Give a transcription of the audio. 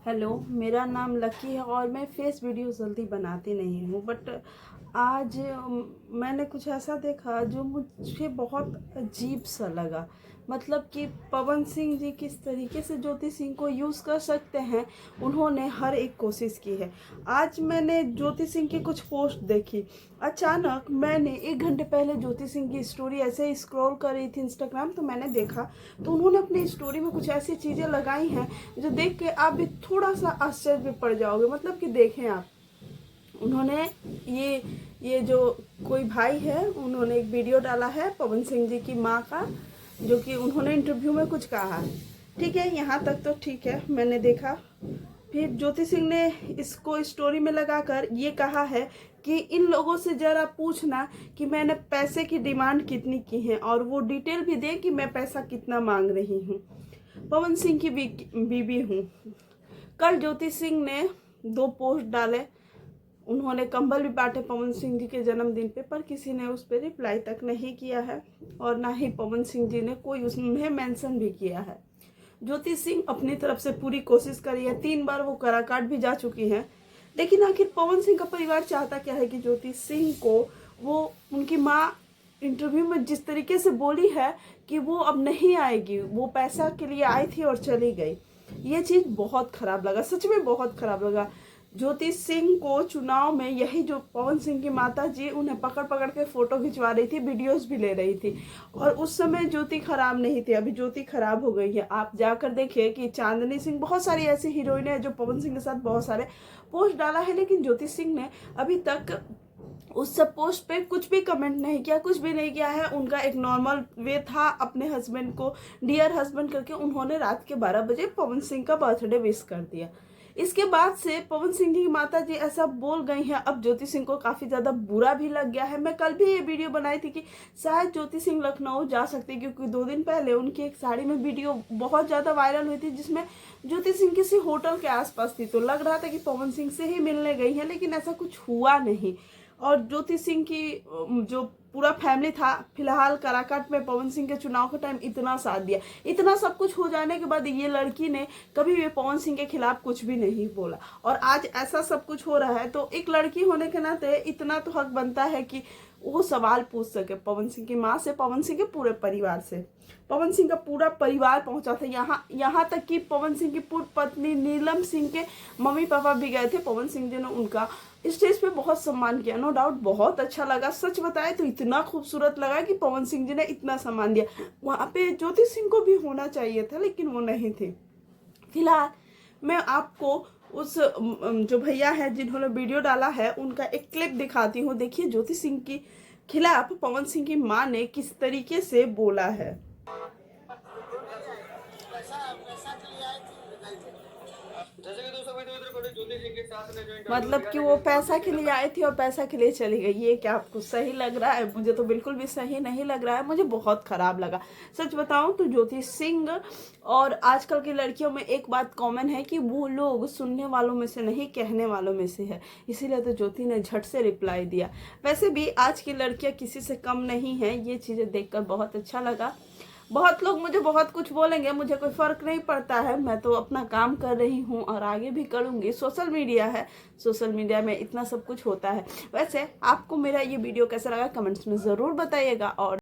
Hello, मेरा नाम lucky है और मैं फेस वीडियो जल्दी बनाती नहीं हूँ। बट आज मैंने कुछ ऐसा देखा जो मुझे बहुत अजीब सा लगा। मतलब कि पवन सिंह जी किस तरीके से ज्योति सिंह को यूज़ कर सकते हैं, उन्होंने हर एक कोशिश की है। आज मैंने ज्योति सिंह की कुछ पोस्ट देखी। अचानक मैंने 1 घंटे पहले ज्योति सिंह की स्टोरी ऐसे ही स्क्रॉल कर रही थी इंस्टाग्राम, तो मैंने देखा तो उन्होंने अपनी स्टोरी में कुछ ऐसी चीज़ें लगाई हैं जो देख के आप भी थोड़ा सा आश्चर्य में पड़ जाओगे। मतलब कि देखें आप, उन्होंने ये जो कोई भाई है, उन्होंने एक वीडियो डाला है पवन सिंह जी की माँ का, जो कि उन्होंने इंटरव्यू में कुछ कहा है। ठीक है, यहाँ तक तो ठीक है, मैंने देखा। फिर ज्योति सिंह ने इसको स्टोरी में लगाकर ये कहा है कि इन लोगों से जरा पूछना कि मैंने पैसे की डिमांड कितनी की है और वो डिटेल भी दे कि मैं पैसा कितना मांग रही हूँ। पवन सिंह की बीबी हूँ। कल ज्योति सिंह ने 2 पोस्ट डाले। उन्होंने कंबल भी बांटे पवन सिंह जी के जन्मदिन पे, पर किसी ने उस पर रिप्लाई तक नहीं किया है और ना ही पवन सिंह जी ने कोई उसमें मेंशन भी किया है। ज्योति सिंह अपनी तरफ से पूरी कोशिश करी है, 3 बार वो काराकाट भी जा चुकी हैं। लेकिन आखिर पवन सिंह का परिवार चाहता क्या है कि ज्योति सिंह को वो उनकी माँ इंटरव्यू में जिस तरीके से बोली है कि वो अब नहीं आएगी, वो पैसा के लिए आई थी और चली गई। ये चीज़ बहुत खराब लगा, सच में बहुत खराब लगा। ज्योति सिंह को चुनाव में यही जो पवन सिंह की माता जी उन्हें पकड़ पकड़ के फोटो खिंचवा रही थी, वीडियोस भी ले रही थी, और उस समय ज्योति खराब नहीं थी। अभी ज्योति खराब हो गई है। आप जाकर देखिए कि चांदनी सिंह, बहुत सारी ऐसी हीरोइन है जो पवन सिंह के साथ बहुत सारे पोस्ट डाला है, लेकिन ज्योति सिंह ने अभी तक उस सब पोस्ट पे कुछ भी कमेंट नहीं किया, कुछ भी नहीं किया है। उनका एक नॉर्मल वे था, अपने हस्बैंड को डियर हस्बैंड करके उन्होंने रात के 12 बजे पवन सिंह का बर्थडे विश कर दिया। इसके बाद से पवन सिंह की माता जी ऐसा बोल गई हैं। अब ज्योति सिंह को काफ़ी ज़्यादा बुरा भी लग गया है। मैं कल भी ये वीडियो बनाई थी कि शायद ज्योति सिंह लखनऊ जा सकती, क्योंकि 2 दिन पहले उनकी एक साड़ी में वीडियो बहुत ज़्यादा वायरल हुई थी, जिसमें ज्योति सिंह किसी होटल के आसपास थी। तो लग रहा था कि पवन सिंह से ही मिलने गई हैं, लेकिन ऐसा कुछ हुआ नहीं। और ज्योति सिंह की जो पूरा फैमिली था, फिलहाल काराकाट में पवन सिंह के चुनाव के टाइम इतना साथ दिया। इतना सब कुछ हो जाने के बाद ये लड़की ने कभी भी पवन सिंह के खिलाफ कुछ भी नहीं बोला, और आज ऐसा सब कुछ हो रहा है। तो एक लड़की होने के नाते इतना तो हक बनता है कि वो सवाल पूछ सके पवन सिंह की माँ से, पवन सिंह के पूरे परिवार से। पवन सिंह का पूरा परिवार पहुंचा था यहाँ तक कि पवन सिंह की पूर्व पत्नी नीलम सिंह के मम्मी पापा भी गए थे। पवन सिंह जी ने उनका स्टेज पे बहुत सम्मान किया, नो डाउट बहुत अच्छा लगा। सच बताए तो इतना खूबसूरत लगा कि पवन सिंह जी ने इतना सम्मान दिया। वहाँ पे ज्योति सिंह को भी होना चाहिए था, लेकिन वो नहीं थे। फिलहाल मैं आपको उस जो भैया है जिन्होंने वीडियो डाला है, उनका एक क्लिप दिखाती हूँ। देखिए ज्योति सिंह के खिलाफ पवन सिंह की माँ ने किस तरीके से बोला है। जैसे कि दोस्तों तो इधर कोई ज्योति सिंह के साथ में जो मतलब कि वो पैसा के लिए आई थी और पैसा के लिए चली गई। ये क्या आपको सही लग रहा है? मुझे तो बिल्कुल भी सही नहीं लग रहा है, मुझे बहुत खराब लगा। सच बताऊं तो ज्योति सिंह और आजकल की लड़कियों में एक बात कॉमन है कि वो लोग सुनने वालों में से नहीं, कहने वालों में से है। इसीलिए तो ज्योति ने झट से रिप्लाई दिया। वैसे भी आज की लड़कियां किसी से कम नहीं है, ये चीज़ें देखकर बहुत अच्छा लगा। बहुत लोग मुझे बहुत कुछ बोलेंगे, मुझे कोई फ़र्क नहीं पड़ता है। मैं तो अपना काम कर रही हूँ और आगे भी करूँगी। सोशल मीडिया है, सोशल मीडिया में इतना सब कुछ होता है। वैसे आपको मेरा ये वीडियो कैसा लगा कमेंट्स में ज़रूर बताइएगा। और